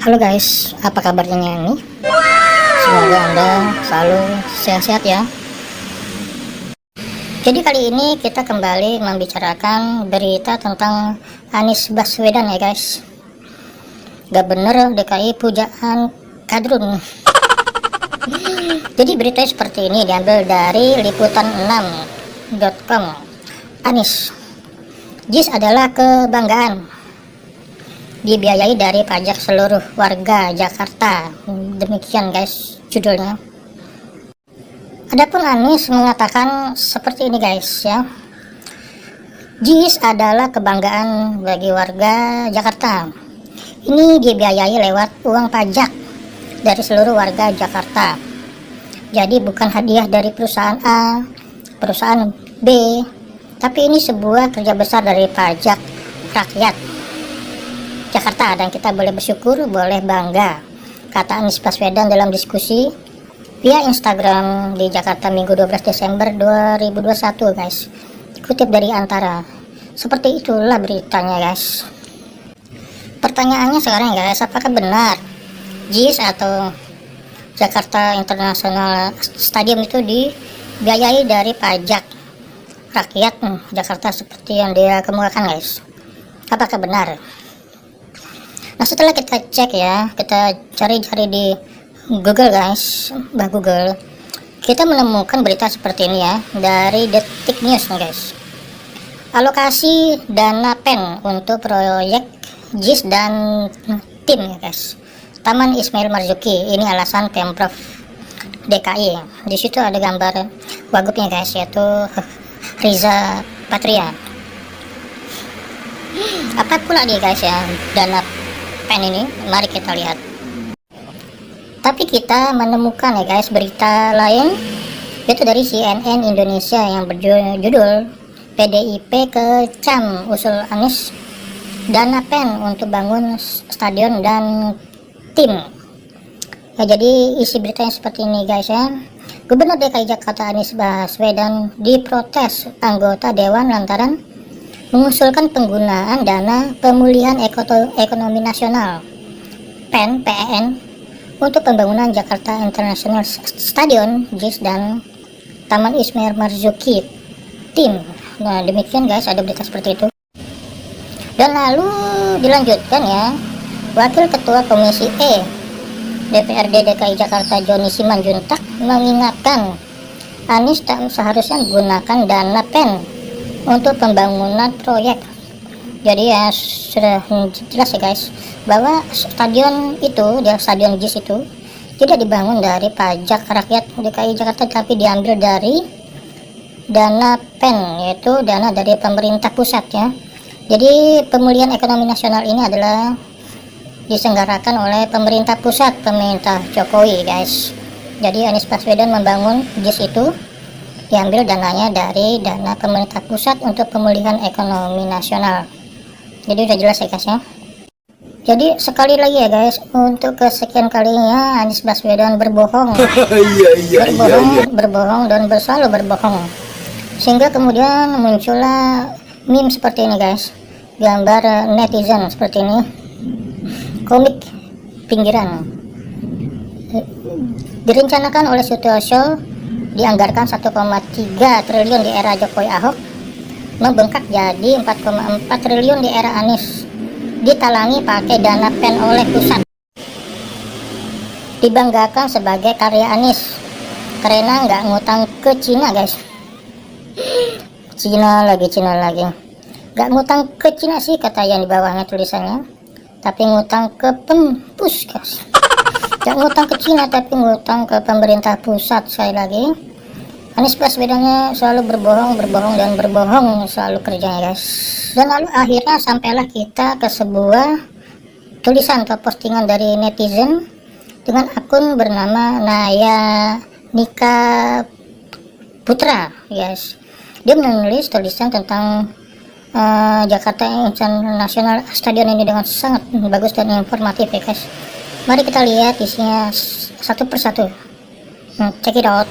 Halo guys, apa kabarnya nih? Semoga Anda selalu sehat-sehat ya. Jadi kali ini kita kembali membicarakan berita tentang Anies Baswedan ya guys. Gubernur DKI pujaan kadrun. Jadi beritanya seperti ini, diambil dari liputan6.com. Anies, JIS adalah kebanggaan, dibiayai dari pajak seluruh warga Jakarta. Demikian guys judulnya. Adapun Anies mengatakan seperti ini guys ya, JIS adalah kebanggaan bagi warga Jakarta. Ini dibiayai lewat uang pajak dari seluruh warga Jakarta. Jadi bukan hadiah dari perusahaan A, perusahaan B, tapi ini sebuah kerja besar dari pajak rakyat Jakarta, dan kita boleh bersyukur, boleh bangga, kata Anies Baswedan dalam diskusi via Instagram di Jakarta Minggu 12 Desember 2021 guys. Kutip dari Antara. Seperti itulah beritanya guys. Pertanyaannya sekarang guys, apakah benar JIS atau Jakarta International Stadium itu dibiayai dari pajak rakyat Jakarta seperti yang dia kemukakan guys? Apakah benar? Nah, setelah kita cek ya, kita cari-cari di Google guys, Google, kita menemukan berita seperti ini ya, dari Detik News guys. Alokasi dana PEN untuk proyek JIS dan tim ya guys. Taman Ismail Marzuki, ini alasan Pemprov DKI. Di situ ada gambar wagubnya guys, yaitu Riza Patria. Apa pula dia guys ya, dana PEN ini? Mari kita lihat. Tapi kita menemukan ya guys berita lain, yaitu dari CNN Indonesia yang berjudul PDIP kecam usul Anies dana PEN untuk bangun stadion dan tim. Ya, jadi isi beritanya seperti ini guys ya. Gubernur DKI Jakarta Anies Baswedan diprotes anggota dewan lantaran mengusulkan penggunaan dana pemulihan ekonomi nasional PEN untuk pembangunan Jakarta International Stadion JIS dan Taman Ismail Marzuki tim. Nah, demikian guys, ada berita seperti itu. Dan lalu dilanjutkan ya, Wakil Ketua Komisi E DPRD DKI Jakarta Joni Simanjuntak mengingatkan Anies tak seharusnya menggunakan dana PEN untuk pembangunan proyek. Jadi ya sudah jelas ya guys, bahwa stadion itu, stadion JIS itu tidak dibangun dari pajak rakyat DKI Jakarta, tapi diambil dari dana PEN, yaitu dana dari pemerintah pusat ya. Jadi pemulihan ekonomi nasional ini adalah diselenggarakan oleh pemerintah pusat, pemerintah Jokowi guys. Jadi Anies Baswedan membangun JIS itu diambil dananya dari dana pemerintah pusat untuk pemulihan ekonomi nasional. Jadi udah jelas ya guys ya. Jadi sekali lagi ya guys, untuk kesekian kalinya Anies Baswedan berbohong. Berbohong dan selalu berbohong, sehingga kemudian muncullah meme seperti ini guys, gambar netizen seperti ini, komik pinggiran. Direncanakan oleh Sutioso, dianggarkan 1,3 triliun di era Jokowi Ahok, membengkak jadi 4,4 triliun di era Anies, ditalangi pakai dana PEN oleh pusat, dibanggakan sebagai karya Anies karena nggak ngutang ke Cina guys. Cina lagi, nggak ngutang ke Cina sih kata yang di bawahnya tulisannya, tapi ngutang ke Pempus guys. Nggak ngutang ke Cina tapi ngutang ke pemerintah pusat. Sekali lagi, Anies Baswedan selalu berbohong selalu kerjanya guys. Dan lalu akhirnya sampailah kita ke sebuah tulisan atau postingan dari netizen dengan akun bernama Naya Nika Putra guys. Dia menulis tulisan tentang Jakarta International Stadion ini dengan sangat bagus dan informatif ya guys. Mari kita lihat isinya satu persatu. Check it out.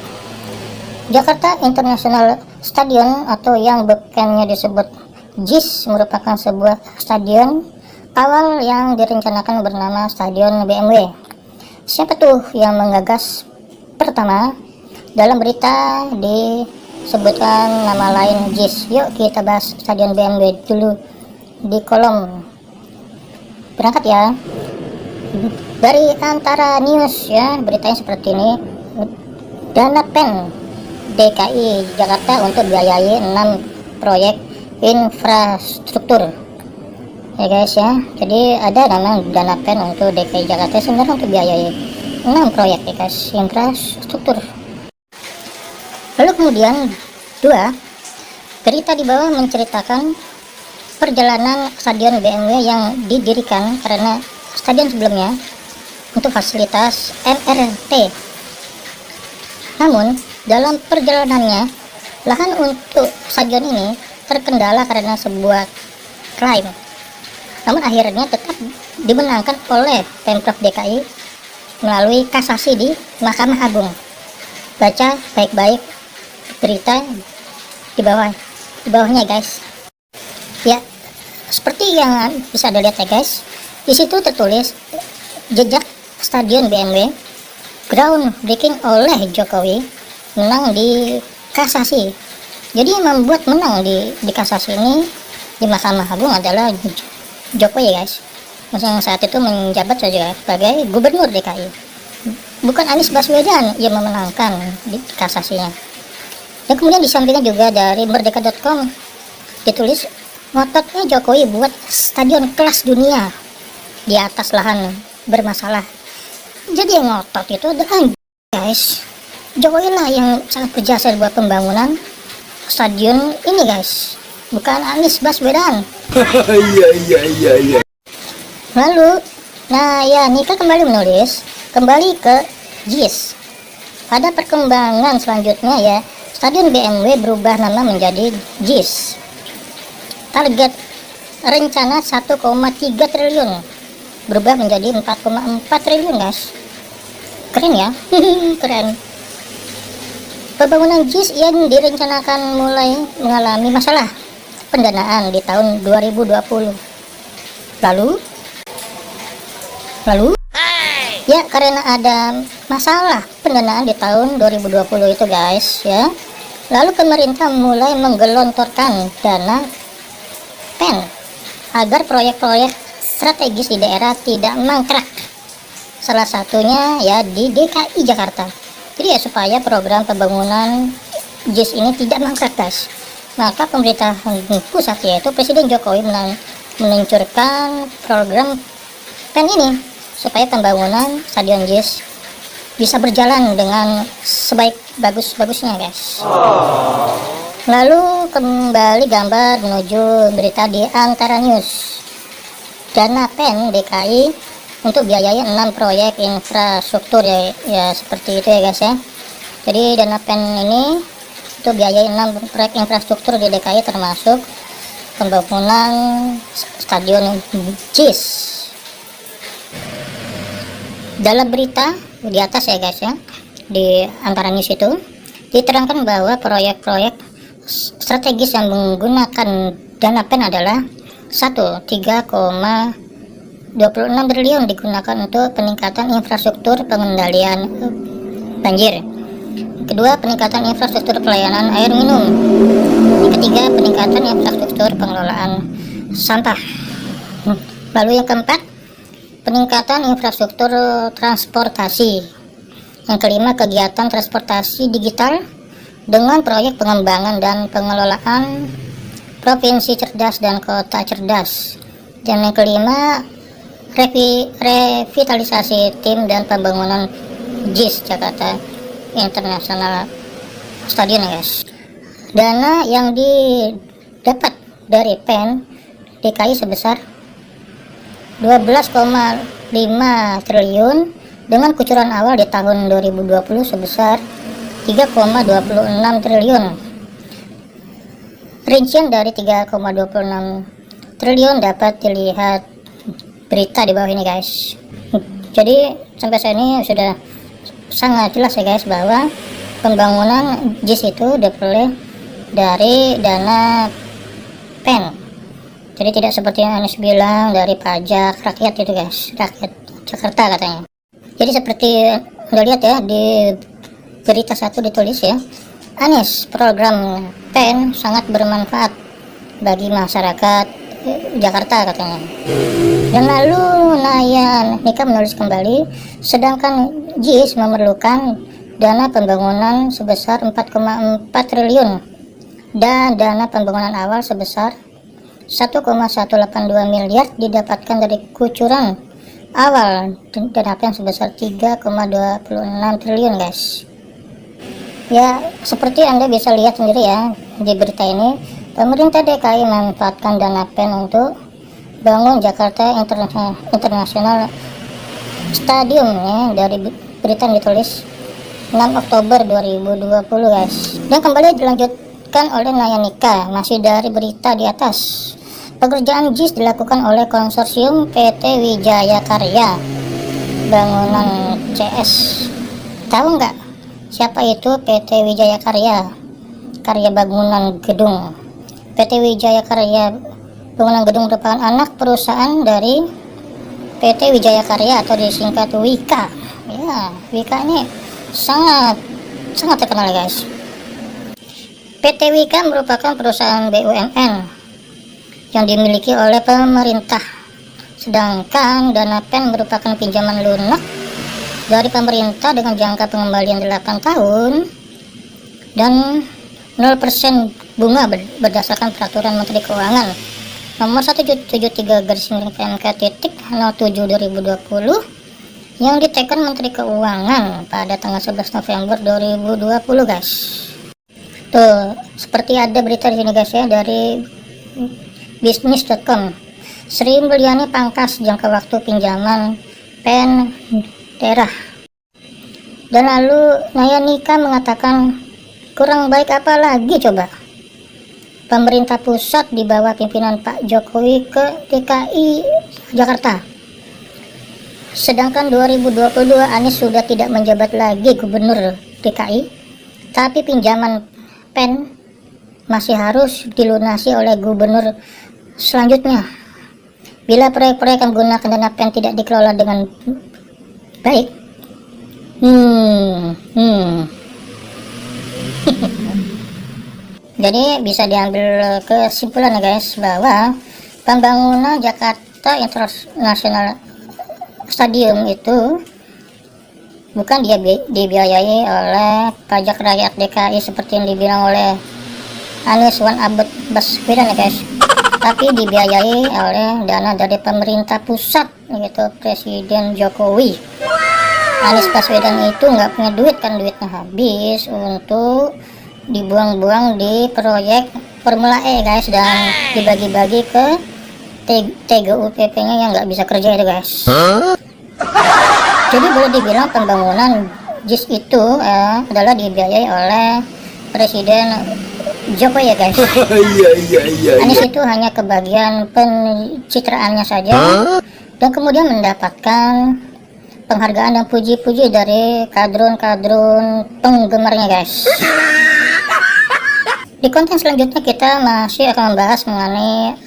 Jakarta International Stadion atau yang bukannya disebut JIS merupakan sebuah stadion awal yang direncanakan bernama Stadion BMW. Siapa tuh yang menggagas pertama? Dalam berita disebutkan nama lain JIS. Yuk kita bahas Stadion BMW dulu di kolom. Berangkat ya dari Antara News ya, beritanya seperti ini. Dana PEN DKI Jakarta untuk biayai 6 proyek infrastruktur ya guys ya. Jadi ada nama dana PEN untuk DKI Jakarta sebenarnya untuk biayai 6 proyek ya guys, infrastruktur. Lalu kemudian 2, berita di bawah menceritakan perjalanan stadion BMW yang didirikan karena stadion sebelumnya untuk fasilitas MRT. Namun dalam perjalanannya lahan untuk stadion ini terkendala karena sebuah klaim. Namun akhirnya tetap dimenangkan oleh Pemprov DKI melalui kasasi di Mahkamah Agung. Baca baik-baik berita di bawahnya guys. Ya, seperti yang bisa dilihat ya guys. Di situ tertulis jejak stadion BMW groundbreaking oleh Jokowi menang di kasasi. Jadi yang membuat menang di kasasi ini di Mahkamah Agung adalah Jokowi guys, yang saat itu menjabat saja sebagai Gubernur DKI, bukan Anies Baswedan yang memenangkan di kasasinya. Dan kemudian di sampingnya juga dari merdeka.com ditulis ngototnya Jokowi buat stadion kelas dunia di atas lahan bermasalah. Jadi yang ngotot itu adalah guys, Jokowi lah yang sangat berjasa buat pembangunan stadion ini guys, bukan Anies Baswedan. Iya. Lalu, nah ya Nika kembali menulis kembali ke JIS. Pada perkembangan selanjutnya ya, stadion BMW berubah nama menjadi JIS. Target rencana 1,3 triliun berubah menjadi 4,4 triliun guys. Keren ya. Keren. Pembangunan JIS yang direncanakan mulai mengalami masalah pendanaan di tahun 2020. Lalu ya karena ada masalah pendanaan di tahun 2020 itu guys ya, lalu pemerintah mulai menggelontorkan dana PEN agar proyek-proyek strategis di daerah tidak mangkrak. Salah satunya ya di DKI Jakarta. Jadi ya supaya program pembangunan JIS ini tidak mangkrak guys, maka pemerintah pusat yaitu Presiden Jokowi meluncurkan program PEN ini supaya pembangunan stadion JIS bisa berjalan dengan sebaik-bagusnya guys. Lalu kembali gambar menuju berita di Antara News. Dana PEN DKI untuk biayai 6 proyek infrastruktur ya seperti itu ya guys ya. Jadi dana PEN ini untuk biayai 6 proyek infrastruktur di DKI termasuk pembangunan stadion JIS. Dalam berita di atas ya guys ya, di Antara News itu diterangkan bahwa proyek-proyek strategis yang menggunakan dana PEN adalah 3,26 triliun digunakan untuk peningkatan infrastruktur pengendalian banjir. Kedua, peningkatan infrastruktur pelayanan air minum. Yang ketiga, peningkatan infrastruktur pengelolaan sampah. Lalu yang keempat, peningkatan infrastruktur transportasi. Yang kelima, kegiatan transportasi digital dengan proyek pengembangan dan pengelolaan provinsi cerdas dan kota cerdas. Dan yang kelima, revitalisasi tim dan pembangunan JIS Jakarta International Stadion ya guys. Dana yang didapat dari PEN DKI sebesar 12,5 triliun dengan kucuran awal di tahun 2020 sebesar 3,26 triliun. Rincian dari 3,26 triliun dapat dilihat berita di bawah ini guys. Jadi sampai saat ini sudah sangat jelas ya guys bahwa pembangunan JIS itu diperoleh dari dana PEN Jadi tidak seperti yang Anies bilang dari pajak rakyat itu guys, rakyat Jakarta katanya. Jadi seperti Anda lihat ya di berita satu ditulis ya, Anies, program PEN sangat bermanfaat bagi masyarakat Jakarta katanya. Dan lalu Naya Nika menulis kembali, sedangkan JIS memerlukan dana pembangunan sebesar 4,4 triliun dan dana pembangunan awal sebesar 1,182 miliar didapatkan dari kucuran awal dan apa yang sebesar 3,26 triliun guys. Ya seperti Anda bisa lihat sendiri ya di berita ini, pemerintah DKI memanfaatkan dana PEN untuk bangun Jakarta International Stadium ya, dari berita yang ditulis 6 Oktober 2020 guys. Dan kembali dilanjutkan oleh Naya Nika, masih dari berita di atas. Pekerjaan JIS dilakukan oleh konsorsium PT Wijaya Karya Bangunan CS. Tahu nggak siapa itu PT Wijaya Karya? Karya Bangunan Gedung. PT Wijaya Karya Bangunan Gedung merupakan anak perusahaan dari PT Wijaya Karya atau disingkat Wika. Ya, Wika ini sangat terkenal guys. PT Wika merupakan perusahaan BUMN yang dimiliki oleh pemerintah, sedangkan dana PEN merupakan pinjaman lunak dari pemerintah dengan jangka pengembalian 8 tahun dan 0% bunga berdasarkan peraturan Menteri Keuangan nomor 173/PMK.07/2020 yang diteken Menteri Keuangan pada tanggal 11 November 2020 guys. Tuh, seperti ada berita di sini guys ya dari bisnis.com. Sri Mulyani pangkas jangka waktu pinjaman PEN daerah. Dan lalu Naya Nika mengatakan, kurang baik apa lagi coba? Pemerintah pusat di bawah pimpinan Pak Jokowi ke DKI Jakarta. Sedangkan 2022 Anies sudah tidak menjabat lagi gubernur DKI, tapi pinjaman PEN masih harus dilunasi oleh gubernur selanjutnya. Bila proyek-proyek yang menggunakan dana PEN tidak dikelola dengan baik, jadi bisa diambil kesimpulan guys bahwa pembangunan Jakarta International Stadium itu bukan dibiayai oleh pajak rakyat DKI seperti yang dibilang oleh Anies Abed Baswedan ya guys, tapi dibiayai oleh dana dari pemerintah pusat gitu, Presiden Jokowi. Anies Baswedan itu nggak punya duit kan, duitnya habis untuk dibuang-buang di proyek Formula E guys, dan dibagi-bagi ke TGUPP-nya yang nggak bisa kerja itu guys. Jadi boleh dibilang pembangunan JIS itu adalah dibiayai oleh Presiden Jokowi ya guys. Anies itu hanya kebagian pencitraannya saja, dan kemudian mendapatkan penghargaan dan puji-puji dari kadrun-kadrun penggemarnya guys. Di konten selanjutnya kita masih akan membahas mengenai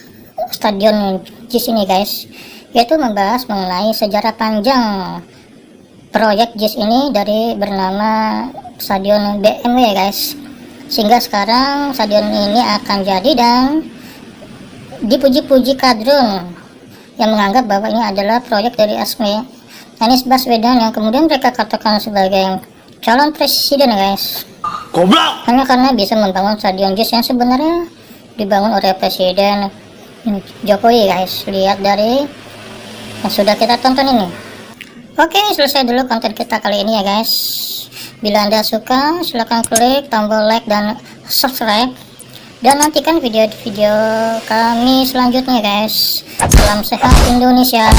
stadion JIS ini guys, yaitu membahas mengenai sejarah panjang proyek JIS ini dari bernama Stadion BMW guys, sehingga sekarang stadion ini akan jadi dan dipuji-puji kadrun yang menganggap bahwa ini adalah proyek dari Anies Baswedan yang kemudian mereka katakan sebagai calon presiden guys. Goblok! Hanya karena bisa membangun stadion JIS yang sebenarnya dibangun oleh Presiden Jokowi guys. Lihat dari yang sudah kita tonton ini. Oke, selesai dulu konten kita kali ini ya guys. Bila Anda suka, silahkan klik tombol like dan subscribe, dan nantikan video-video kami selanjutnya guys. Salam sehat Indonesia.